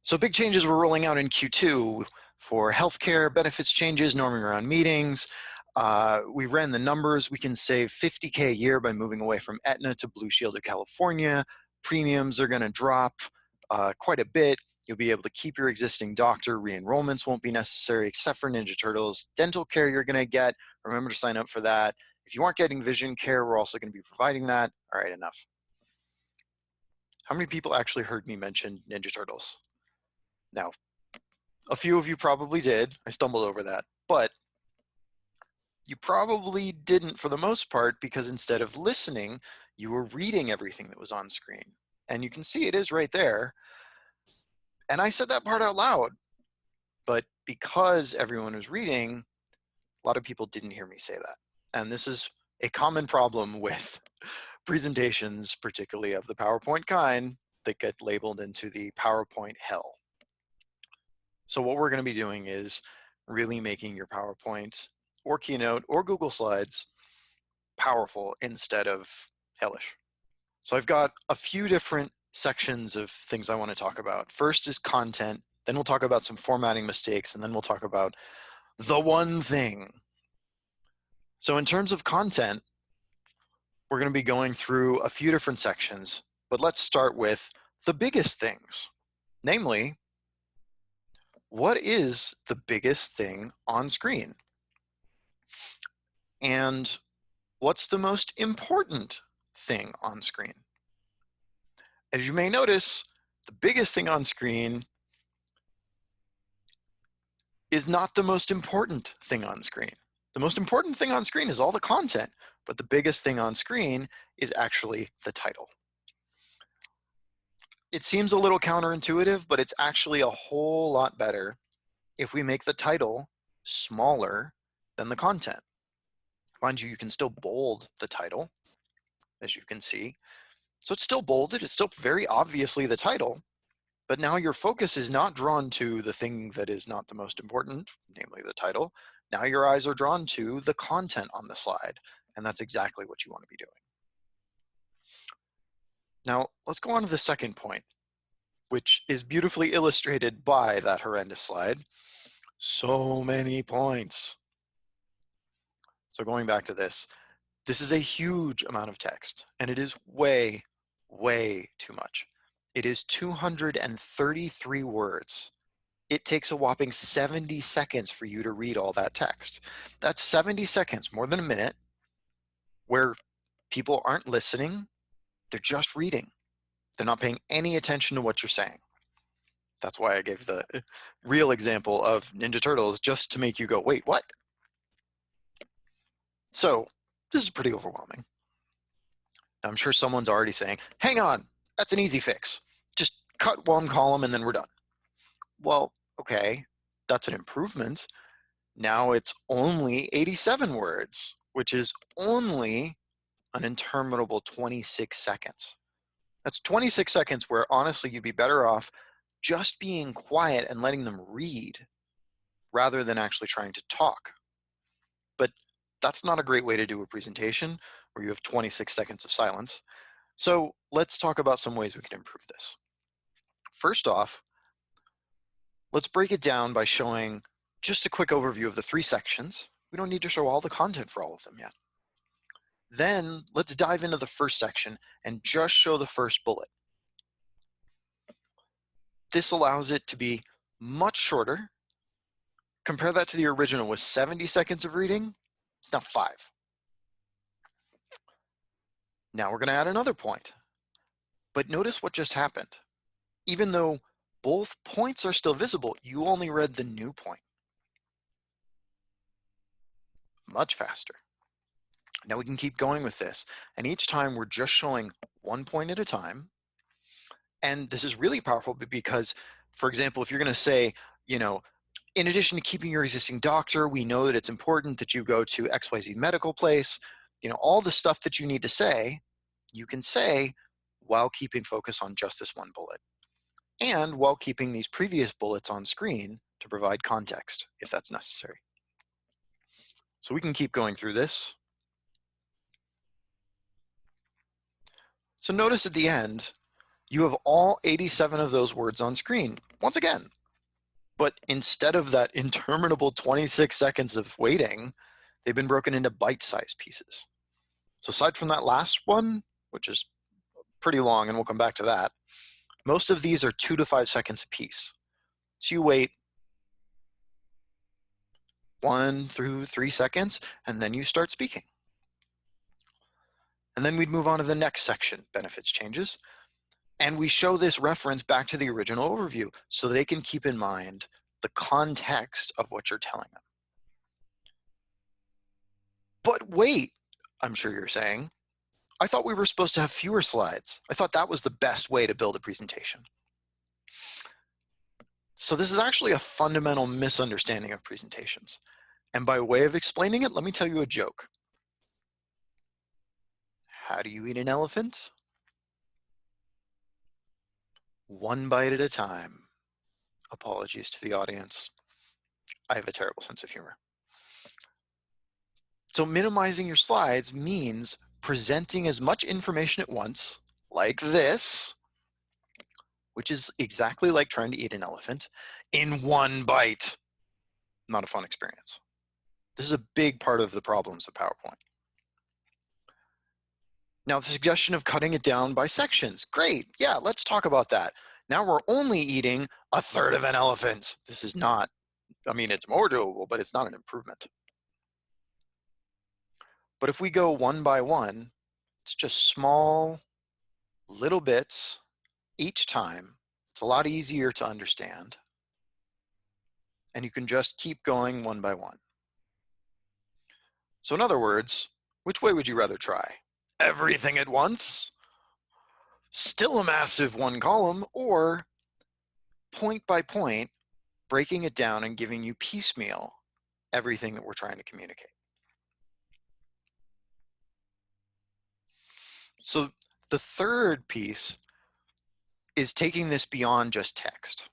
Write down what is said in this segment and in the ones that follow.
So big changes we're rolling out in Q2 for healthcare, benefits changes, norming around meetings. We ran the numbers. We can save $50K a year by moving away from Aetna to Blue Shield of California. Premiums are going to drop quite a bit. You'll be able to keep your existing doctor. Re-enrollments won't be necessary except for Ninja Turtles. Dental care you're going to get. Remember to sign up for that. If you aren't getting vision care, we're also going to be providing that. All right, enough. How many people actually heard me mention Ninja Turtles? Now, a few of you probably did. I stumbled over that. But you probably didn't for the most part because instead of listening, you were reading everything that was on screen. And you can see it is right there. And I said that part out loud. But because everyone was reading, a lot of people didn't hear me say that. And this is a common problem with presentations, particularly of the PowerPoint kind, that get labeled into the PowerPoint hell. So what we're going to be doing is really making your PowerPoint or Keynote or Google Slides powerful instead of hellish. So I've got a few different sections of things I want to talk about. First is content, then we'll talk about some formatting mistakes, and then we'll talk about the one thing. So in terms of content, we're going to be going through a few different sections, but let's start with the biggest things, namely, what is the biggest thing on screen? And what's the most important thing on screen? As you may notice, the biggest thing on screen is not the most important thing on screen. The most important thing on screen is all the content, but the biggest thing on screen is actually the title. It seems a little counterintuitive, but it's actually a whole lot better if we make the title smaller than the content. Mind you, you can still bold the title, as you can see. So it's still bolded, it's still very obviously the title, but now your focus is not drawn to the thing that is not the most important, namely the title. Now your eyes are drawn to the content on the slide, and that's exactly what you want to be doing. Now, let's go on to the second point, which is beautifully illustrated by that horrendous slide. So many points. So going back to this is a huge amount of text, and it is way, way too much. It is 233 words. It takes a whopping 70 seconds for you to read all that text. That's 70 seconds, more than a minute, where people aren't listening, they're just reading. They're not paying any attention to what you're saying. That's why I gave the real example of Ninja Turtles, just to make you go, wait, what? So this is pretty overwhelming. Now, I'm sure someone's already saying, hang on, that's an easy fix. Just cut one column and then we're done. Well, okay, that's an improvement. Now it's only 87 words, which is only an interminable 26 seconds. That's 26 seconds where honestly you'd be better off just being quiet and letting them read rather than actually trying to talk. But that's not a great way to do a presentation where you have 26 seconds of silence. So let's talk about some ways we can improve this. First off, let's break it down by showing just a quick overview of the three sections. We don't need to show all the content for all of them yet. Then let's dive into the first section and just show the first bullet. This allows it to be much shorter. Compare that to the original with 70 seconds of reading. It's now 5. Now we're going to add another point. But notice what just happened. Even though both points are still visible, you only read the new point. Much faster. Now we can keep going with this. And each time we're just showing one point at a time. And this is really powerful because, for example, if you're going to say, you know, in addition to keeping your existing doctor, we know that it's important that you go to XYZ medical place. You know, all the stuff that you need to say, you can say while keeping focus on just this one bullet. And while keeping these previous bullets on screen to provide context if that's necessary. So we can keep going through this. So notice at the end, you have all 87 of those words on screen. once again. But instead of that interminable 26 seconds of waiting, they've been broken into bite-sized pieces. So aside from that last one, which is pretty long, and we'll come back to that, most of these are 2 to 5 seconds apiece. So you wait 1 through 3 seconds, and then you start speaking. And then we'd move on to the next section, benefits changes. And we show this reference back to the original overview so they can keep in mind the context of what you're telling them. But wait, I'm sure you're saying, I thought we were supposed to have fewer slides. I thought that was the best way to build a presentation. So this is actually a fundamental misunderstanding of presentations. And by way of explaining it, let me tell you a joke. How do you eat an elephant? One bite at a time. Apologies to the audience. I have a terrible sense of humor. So minimizing your slides means presenting as much information at once, like this, which is exactly like trying to eat an elephant, in one bite. Not a fun experience. This is a big part of the problems of PowerPoint. Now, the suggestion of cutting it down by sections, great, yeah, let's talk about that. Now we're only eating a third of an elephant. This is not, I mean, it's more doable, but it's not an improvement. But if we go one by one, it's just small little bits each time. It's a lot easier to understand. And you can just keep going one by one. So in other words, which way would you rather try? Everything at once? Still a massive one column, or point by point, breaking it down and giving you piecemeal everything that we're trying to communicate. So the third piece is taking this beyond just text.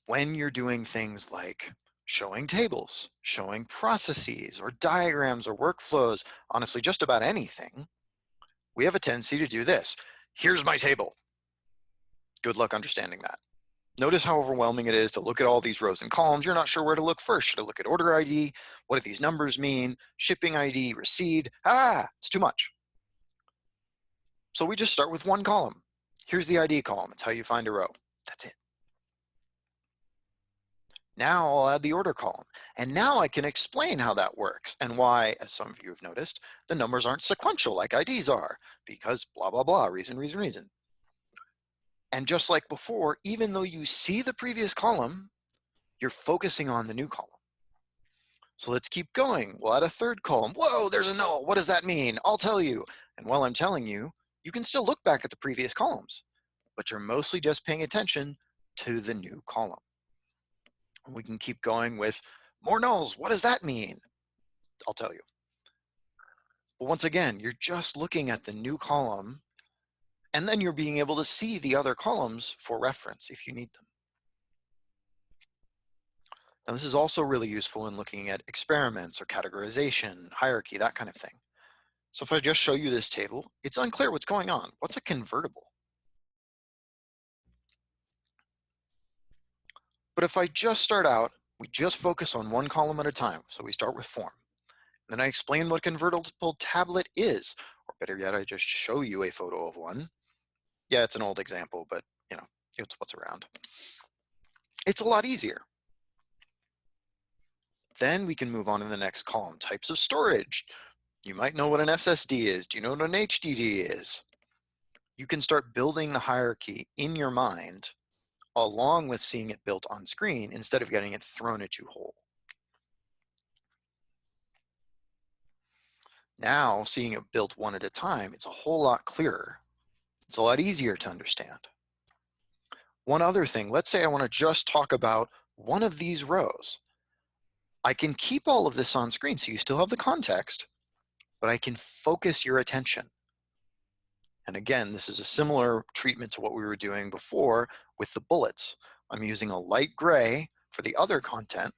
When you're doing things like showing tables, showing processes or diagrams or workflows, honestly, just about anything, we have a tendency to do this. Here's my table. Good luck understanding that. Notice how overwhelming it is to look at all these rows and columns. You're not sure where to look first. Should I look at order ID? What do these numbers mean? Shipping ID, receipt? It's too much. So we just start with one column. Here's the ID column. It's how you find a row. That's it. Now I'll add the order column. And now I can explain how that works and why, as some of you have noticed, the numbers aren't sequential like IDs are, because blah, blah, blah, reason, reason, reason. And just like before, even though you see the previous column, you're focusing on the new column. So let's keep going. We'll add a third column. Whoa, there's a null. What does that mean? I'll tell you. And while I'm telling you, you can still look back at the previous columns, but you're mostly just paying attention to the new column. We can keep going with more nulls. What does that mean? I'll tell you. But once again, you're just looking at the new column, and then you're being able to see the other columns for reference if you need them. Now, this is also really useful in looking at experiments or categorization, hierarchy, that kind of thing. So if I just show you this table, it's unclear what's going on. What's a convertible? But if I just start out, we just focus on one column at a time. So we start with form. Then I explain what a convertible tablet is, or better yet, I just show you a photo of one. Yeah, it's an old example, but you know, it's what's around. It's a lot easier. Then we can move on to the next column, types of storage. You might know what an SSD is. Do you know what an HDD is? You can start building the hierarchy in your mind along with seeing it built on screen instead of getting it thrown at you whole. Now, seeing it built one at a time, it's a whole lot clearer. It's a lot easier to understand. One other thing, let's say I want to just talk about one of these rows. I can keep all of this on screen so you still have the context, but I can focus your attention. And again, this is a similar treatment to what we were doing before with the bullets. I'm using a light gray for the other content,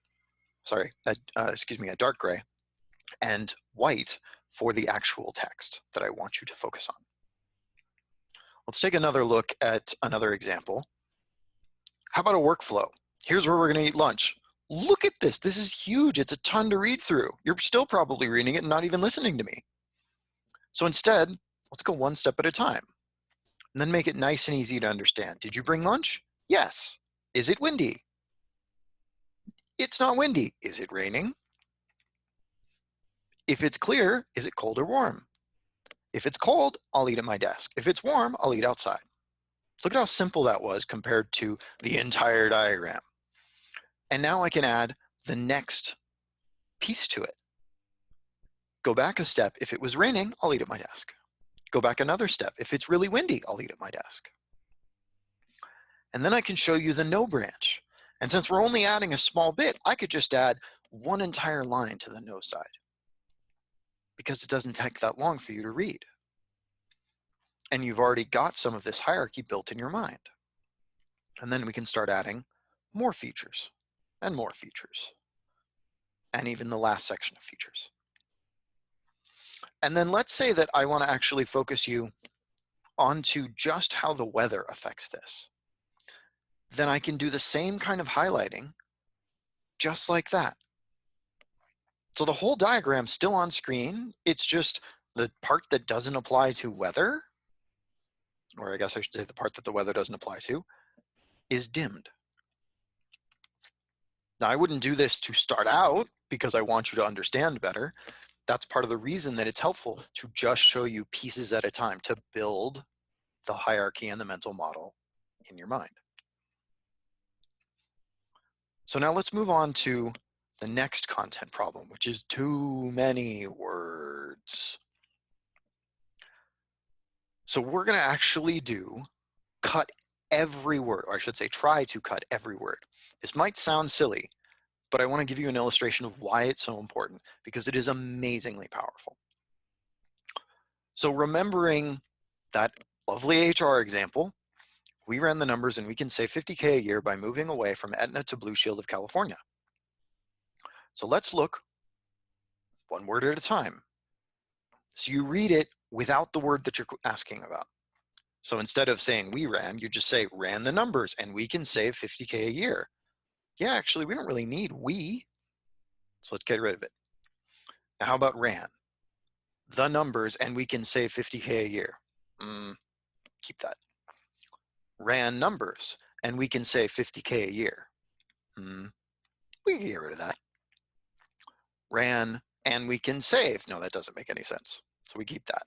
a dark gray, and white for the actual text that I want you to focus on. Let's take another look at another example. How about a workflow? Here's where we're going to eat lunch. Look at this. This is huge. It's a ton to read through. You're still probably reading it and not even listening to me. So instead, let's go one step at a time and then make it nice and easy to understand. Did you bring lunch? Yes. Is it windy? It's not windy. Is it raining? If it's clear, is it cold or warm? If it's cold, I'll eat at my desk. If it's warm, I'll eat outside. Look at how simple that was compared to the entire diagram. And now I can add the next piece to it. Go back a step. If it was raining, I'll eat at my desk. Go back another step. If it's really windy, I'll eat at my desk. And then I can show you the no branch. And since we're only adding a small bit, I could just add one entire line to the no side because it doesn't take that long for you to read. And you've already got some of this hierarchy built in your mind. And then we can start adding more features and more features, and even the last section of features. And then let's say that I want to actually focus you onto just how the weather affects this. Then I can do the same kind of highlighting just like that. So the whole diagram's still on screen. It's just the part that doesn't apply to weather, or I guess I should say the part that the weather doesn't apply to, is dimmed. Now I wouldn't do this to start out because I want you to understand better. That's part of the reason that it's helpful to just show you pieces at a time to build the hierarchy and the mental model in your mind. So now let's move on to the next content problem, which is too many words. So we're going to actually cut every word, or I should say try to cut every word. This might sound silly, but I want to give you an illustration of why it's so important, because it is amazingly powerful. So remembering that lovely HR example, we ran the numbers and we can save 50K a year by moving away from Aetna to Blue Shield of California. So let's look one word at a time. So you read it without the word that you're asking about. So instead of saying we ran, you just say ran the numbers and we can save 50K a year. Yeah, actually, we don't really need we. So let's get rid of it. Now, how about ran? The numbers and we can save 50K a year. Keep that. Ran numbers and we can save 50K a year. We can get rid of that. Ran and we can save. No, that doesn't make any sense. So we keep that.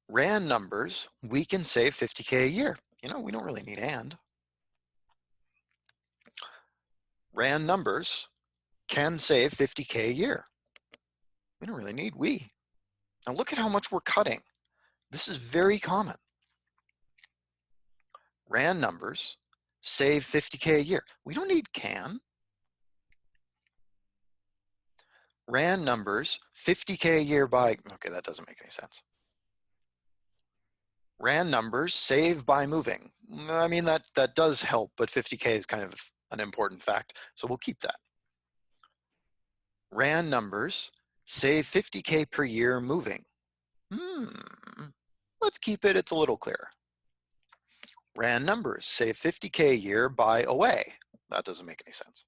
Ran numbers, we can save 50K a year. You know, we don't really need and. Ran numbers can save 50K a year. We don't really need we. Now look at how much we're cutting. This is very common. Ran numbers save 50K a year. We don't need can. Ran numbers 50K a year by, okay, that doesn't make any sense. Ran numbers save by moving. I mean, that does help, but 50K is kind of an important fact, so we'll keep that. Ran numbers save 50K per year moving. Let's keep it, it's a little clearer. Ran numbers save 50K a year by away. That doesn't make any sense.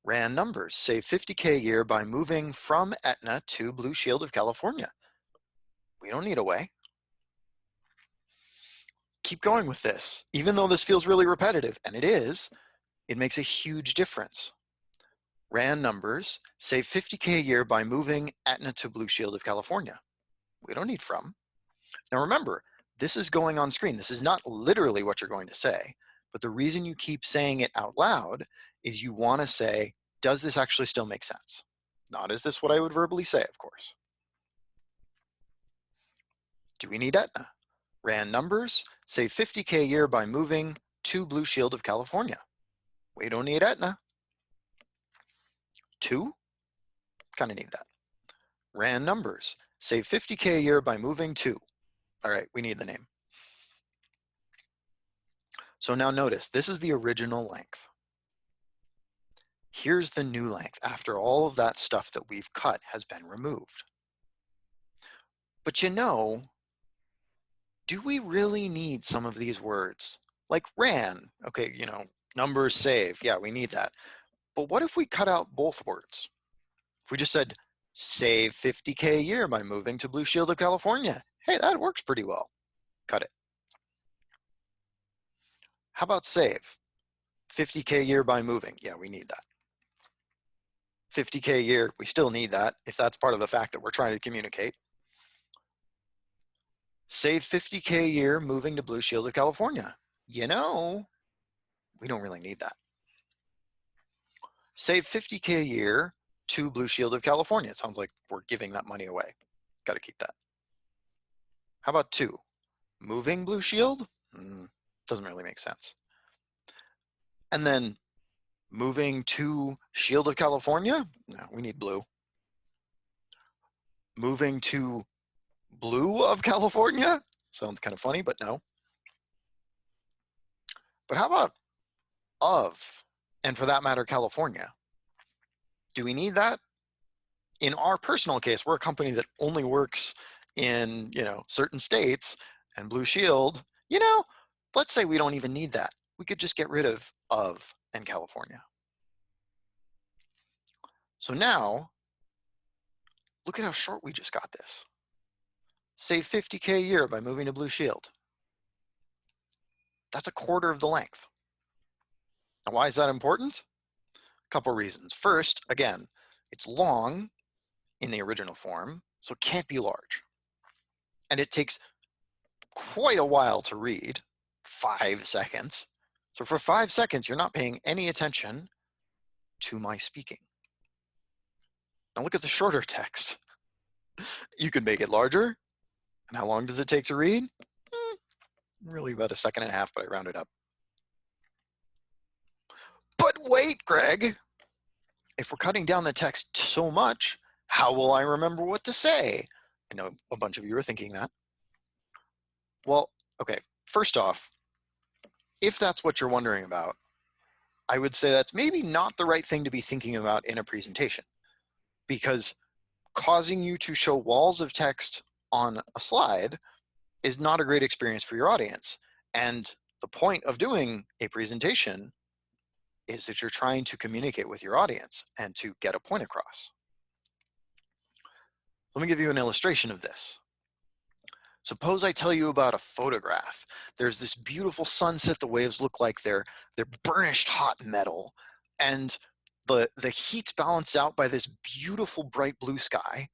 Ran numbers save 50K a year by moving from Aetna to Blue Shield of California. We don't need away. Keep going with this. Even though this feels really repetitive, and it is, it makes a huge difference. Ran numbers save 50K a year by moving Aetna to Blue Shield of California. We don't need from. Now remember, this is going on screen. This is not literally what you're going to say, but the reason you keep saying it out loud is you want to say, does this actually still make sense? Not is this what I would verbally say, of course. Do we need Aetna? Ran numbers save 50K a year by moving to Blue Shield of California. We don't need Aetna. To? Kind of need that. Ran numbers save 50K a year by moving to. All right, we need the name. So now notice, this is the original length. Here's the new length after all of that stuff that we've cut has been removed. But you know, do we really need some of these words? Like ran, okay, numbers save, yeah, we need that. But what if we cut out both words? If we just said, save 50K a year by moving to Blue Shield of California. Hey, that works pretty well. Cut it. How about save 50K a year by moving? Yeah, we need that. 50K a year, we still need that if that's part of the fact that we're trying to communicate. Save 50K a year moving to Blue Shield of California. We don't really need that. Save 50K a year to Blue Shield of California. It sounds like we're giving that money away. Got to keep that. How about two? Moving Blue Shield? Doesn't really make sense. And then moving to Shield of California? No, we need blue. Moving to Blue of California? Sounds kind of funny, but no. But how about of, and for that matter, California? Do we need that? In our personal case, we're a company that only works in, certain states, and Blue Shield, let's say we don't even need that. We could just get rid of and California. So now, look at how short we just got this. Save 50K a year by moving to Blue Shield. That's a quarter of the length. Now, why is that important? A couple reasons. First, again, it's long in the original form, so it can't be large. And it takes quite a while to read, 5 seconds. So for 5 seconds, you're not paying any attention to my speaking. Now look at the shorter text. You can make it larger. And how long does it take to read? Really about 1.5 seconds, but I rounded up. But wait, Greg, if we're cutting down the text so much, how will I remember what to say? I know a bunch of you are thinking that. Well, okay, first off, if that's what you're wondering about, I would say that's maybe not the right thing to be thinking about in a presentation, because causing you to show walls of text on a slide is not a great experience for your audience. And the point of doing a presentation is that you're trying to communicate with your audience and to get a point across. Let me give you an illustration of this. Suppose I tell you about a photograph. There's this beautiful sunset. The waves look like they're burnished hot metal, and the heat's balanced out by this beautiful bright blue sky.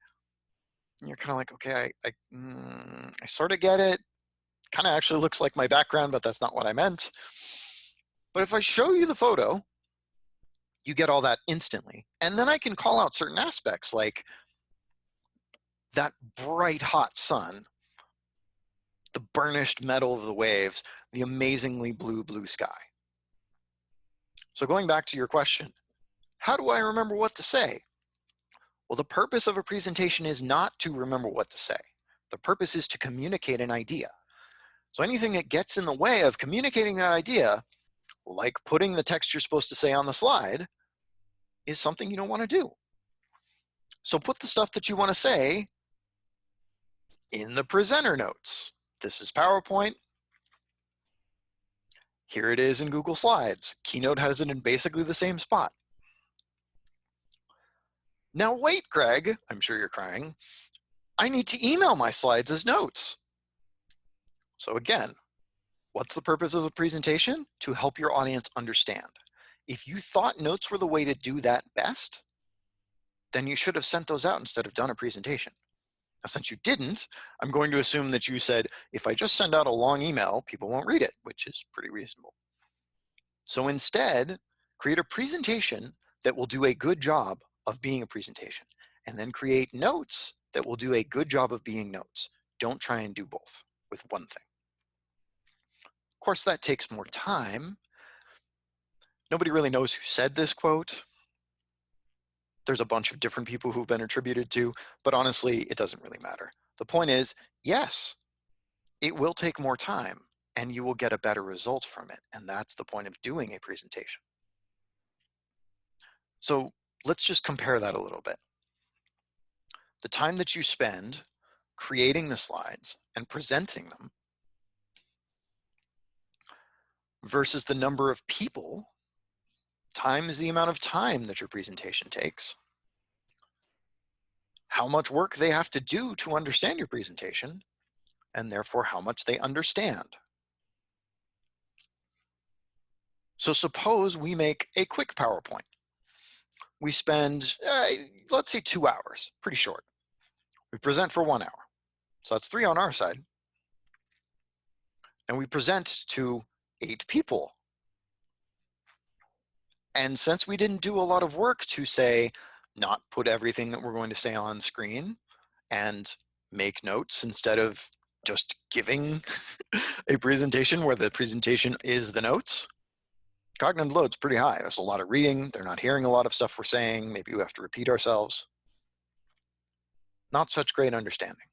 And you're kind of like, okay, I sort of get it. Kind of actually looks like my background, but that's not what I meant. But if I show you the photo, you get all that instantly. And then I can call out certain aspects like that bright hot sun, the burnished metal of the waves, the amazingly blue sky. So going back to your question, how do I remember what to say? Well, the purpose of a presentation is not to remember what to say. The purpose is to communicate an idea. So anything that gets in the way of communicating that idea, like putting the text you're supposed to say on the slide, is something you don't want to do. So put the stuff that you want to say in the presenter notes. This is PowerPoint. Here it is in Google Slides. Keynote has it in basically the same spot. Now wait, Greg, I'm sure you're crying. I need to email my slides as notes. So again, what's the purpose of a presentation? To help your audience understand. If you thought notes were the way to do that best, then you should have sent those out instead of done a presentation. Now, since you didn't, I'm going to assume that you said, if I just send out a long email, people won't read it, which is pretty reasonable. So instead, create a presentation that will do a good job of being a presentation, and then create notes that will do a good job of being notes. Don't try and do both with one thing. Of course, that takes more time. Nobody really knows who said this quote. There's a bunch of different people who've been attributed to, but honestly, it doesn't really matter. The point is, yes, it will take more time and you will get a better result from it. And that's the point of doing a presentation. So let's just compare that a little bit. The time that you spend creating the slides and presenting them versus the number of people times the amount of time that your presentation takes, how much work they have to do to understand your presentation, and therefore how much they understand. So suppose we make a quick PowerPoint. We spend, let's say 2 hours, pretty short. We present for 1 hour. So that's 3 on our side. And we present to 8 people. And since we didn't do a lot of work to say, not put everything that we're going to say on screen and make notes instead of just giving a presentation where the presentation is the notes, cognitive load's pretty high. There's a lot of reading. They're not hearing a lot of stuff we're saying. Maybe we have to repeat ourselves. Not such great understanding.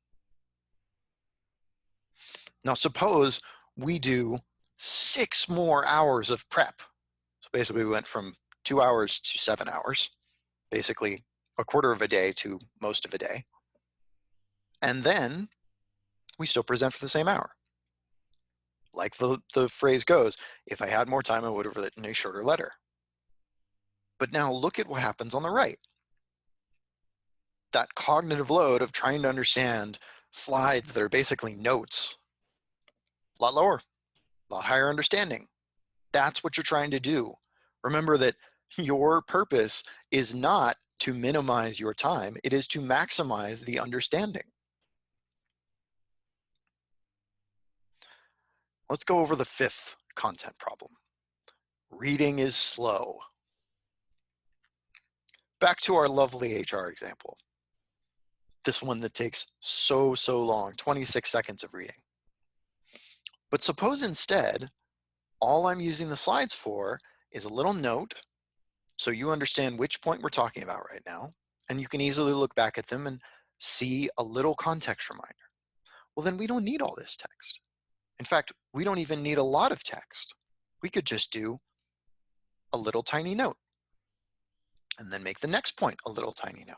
Now, suppose we do 6 more hours of prep. So basically, we went from 2 hours to 7 hours, basically a quarter of a day to most of a day. And then we still present for the same hour. Like the phrase goes, if I had more time, I would have written a shorter letter. But now look at what happens on the right. That cognitive load of trying to understand slides that are basically notes, a lot lower, a lot higher understanding. That's what you're trying to do. Remember that your purpose is not to minimize your time, it is to maximize the understanding. Let's go over the 5th content problem. Reading is slow. Back to our lovely HR example. This one that takes so long, 26 seconds of reading. But suppose instead, all I'm using the slides for is a little note, so you understand which point we're talking about right now, and you can easily look back at them and see a little context reminder. Well, then we don't need all this text. In fact, we don't even need a lot of text. We could just do a little tiny note and then make the next point a little tiny note.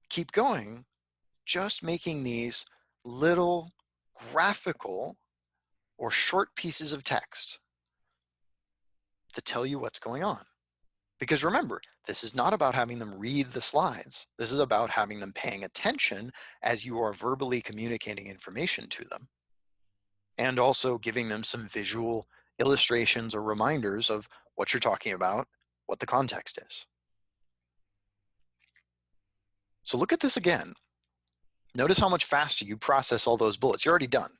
Keep going, just making these little graphical or short pieces of text that tell you what's going on. Because remember, this is not about having them read the slides. This is about having them paying attention as you are verbally communicating information to them, and also giving them some visual illustrations or reminders of what you're talking about, what the context is. So look at this again. Notice how much faster you process all those bullets. You're already done.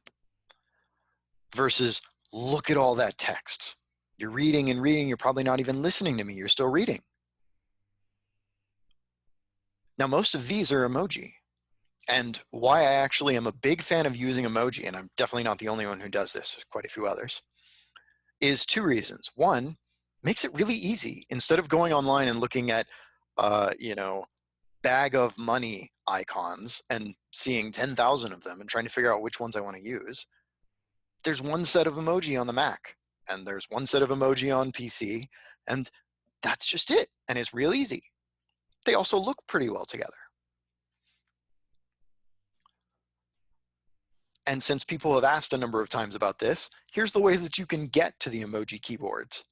Versus look at all that text. You're reading and reading. You're probably not even listening to me. You're still reading. Now, most of these are emoji. And why I actually am a big fan of using emoji, and I'm definitely not the only one who does this, there's quite a few others, is 2 reasons. One, makes it really easy. Instead of going online and looking at, bag of money icons and seeing 10,000 of them and trying to figure out which ones I want to use, there's one set of emoji on the Mac, and there's one set of emoji on PC, and that's just it. And it's real easy. They also look pretty well together. And since people have asked a number of times about this, here's the ways that you can get to the emoji keyboards.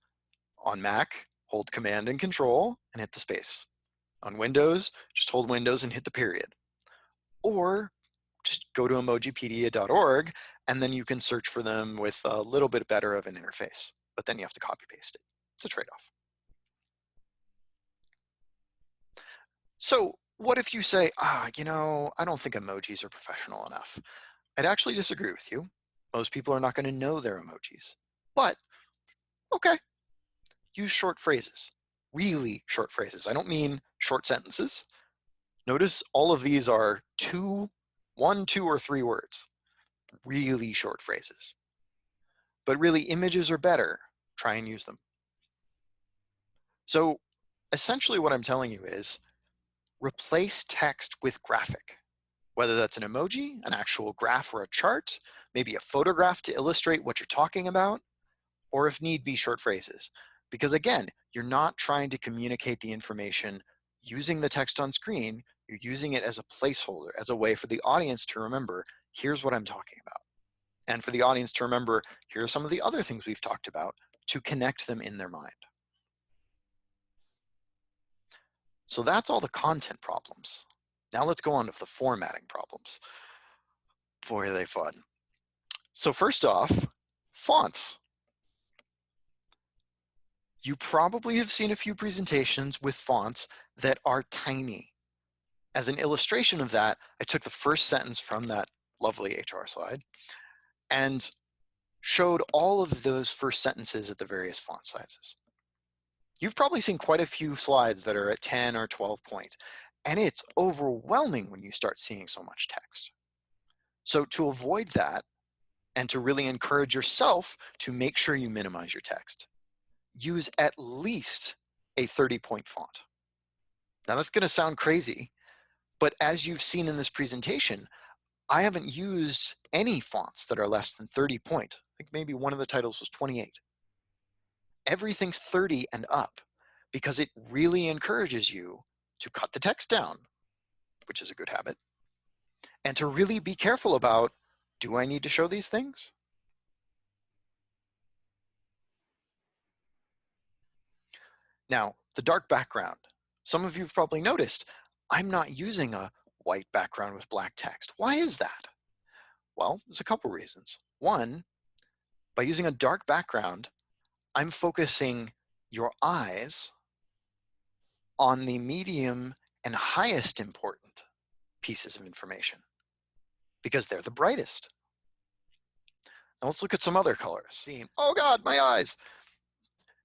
On Mac, hold Command and Control and hit the space. On Windows, just hold Windows and hit the period. Or just go to emojipedia.org and then you can search for them with a little bit better of an interface. But then you have to copy paste it. It's a trade-off. So what if you say, I don't think emojis are professional enough? I'd actually disagree with you. Most people are not going to know their emojis. But, okay, use short phrases, really short phrases. I don't mean short sentences. Notice all of these are 1, 2, or 3 words, really short phrases. But really, images are better. Try and use them. So essentially what I'm telling you is replace text with graphic, whether that's an emoji, an actual graph or a chart, maybe a photograph to illustrate what you're talking about, or if need be, short phrases. Because again, you're not trying to communicate the information using the text on screen, you're using it as a placeholder, as a way for the audience to remember, here's what I'm talking about. and for the audience to remember, here are some of the other things we've talked about to connect them in their mind. So that's all the content problems. Now let's go on to the formatting problems. Boy, are they fun. So first off, fonts. You probably have seen a few presentations with fonts that are tiny. As an illustration of that, I took the first sentence from that lovely HR slide and showed all of those first sentences at the various font sizes. You've probably seen quite a few slides that are at 10 or 12 points, and it's overwhelming when you start seeing so much text. So to avoid that, and to really encourage yourself to make sure you minimize your text, use at least a 30-point font. Now that's going to sound crazy, but as you've seen in this presentation, I haven't used any fonts that are less than 30 point. I think maybe one of the titles was 28. Everything's 30 and up because it really encourages you to cut the text down, which is a good habit, and to really be careful about, do I need to show these things? Now, the dark background. Some of you have probably noticed I'm not using a white background with black text. Why is that? Well, there's a couple reasons. One, by using a dark background, I'm focusing your eyes on the medium and highest important pieces of information because they're the brightest. Now let's look at some other colors. Oh God, my eyes.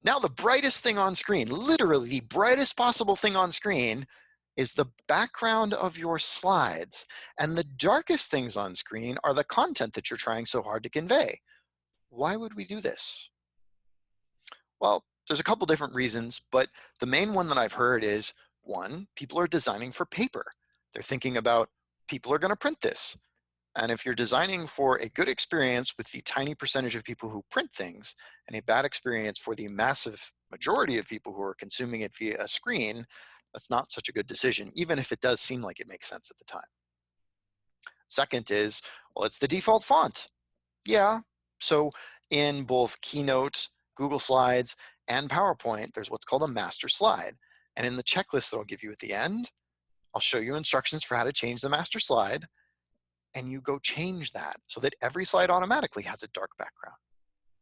Now the brightest thing on screen, literally the brightest possible thing on screen, is the background of your slides. And the darkest things on screen are the content that you're trying so hard to convey. Why would we do this? Well, there's a couple different reasons, but the main one that I've heard is, one, people are designing for paper. They're thinking about, people are going to print this. And if you're designing for a good experience with the tiny percentage of people who print things and a bad experience for the massive majority of people who are consuming it via a screen, that's not such a good decision, even if it does seem like it makes sense at the time. Second is, well, it's the default font. Yeah, so in both Keynote, Google Slides, and PowerPoint, there's what's called a master slide. And in the checklist that I'll give you at the end, I'll show you instructions for how to change the master slide, and you go change that so that every slide automatically has a dark background.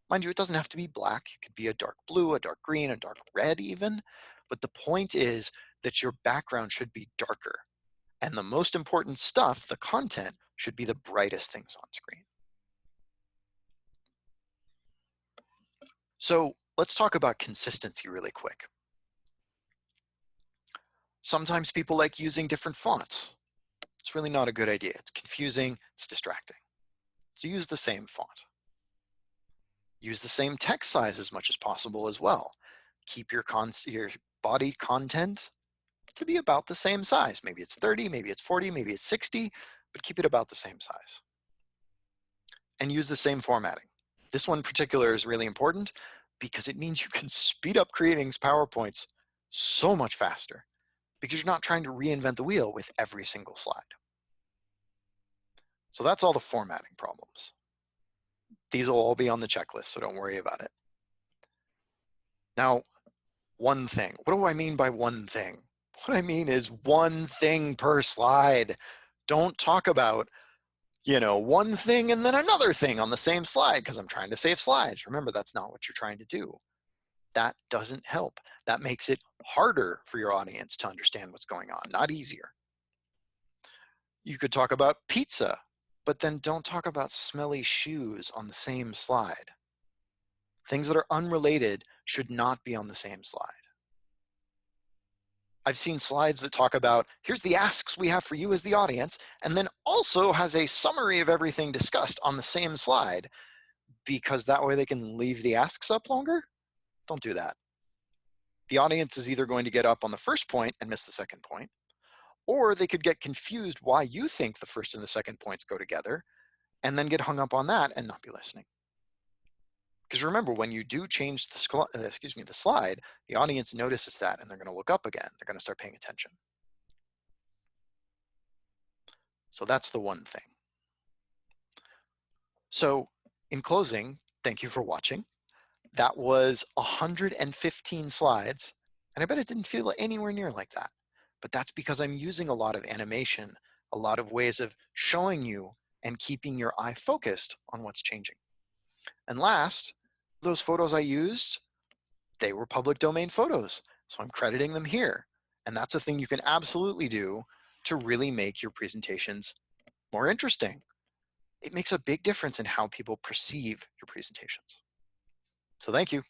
Mind you, it doesn't have to be black. It could be a dark blue, a dark green, a dark red even. But the point is that your background should be darker. And the most important stuff, the content, should be the brightest things on screen. So let's talk about consistency really quick. Sometimes people like using different fonts. It's really not a good idea. It's confusing, it's distracting. So use the same font. Use the same text size as much as possible as well. Keep your body content to be about the same size. Maybe it's 30, maybe it's 40, maybe it's 60, but keep it about the same size. And use the same formatting. This one in particular is really important because it means you can speed up creating PowerPoints so much faster because you're not trying to reinvent the wheel with every single slide. So that's all the formatting problems. These will all be on the checklist, so don't worry about it. Now, one thing. What do I mean by one thing? What I mean is one thing per slide. Don't talk about, one thing and then another thing on the same slide because I'm trying to save slides. Remember, that's not what you're trying to do. That doesn't help. That makes it harder for your audience to understand what's going on, not easier. You could talk about pizza, but then don't talk about smelly shoes on the same slide. Things that are unrelated should not be on the same slide. I've seen slides that talk about, here's the asks we have for you as the audience, and then also has a summary of everything discussed on the same slide, because that way they can leave the asks up longer. Don't do that. The audience is either going to get up on the first point and miss the second point, or they could get confused why you think the first and the second points go together, and then get hung up on that and not be listening. Because remember, when you do change the slide, the audience notices that and they're going to look up again. They're going to start paying attention. So that's the one thing. So in closing, thank you for watching. That was 115 slides, and I bet it didn't feel anywhere near like that. But that's because I'm using a lot of animation, a lot of ways of showing you and keeping your eye focused on what's changing. And last, those photos I used, they were public domain photos. So I'm crediting them here. And that's a thing you can absolutely do to really make your presentations more interesting. It makes a big difference in how people perceive your presentations. So thank you.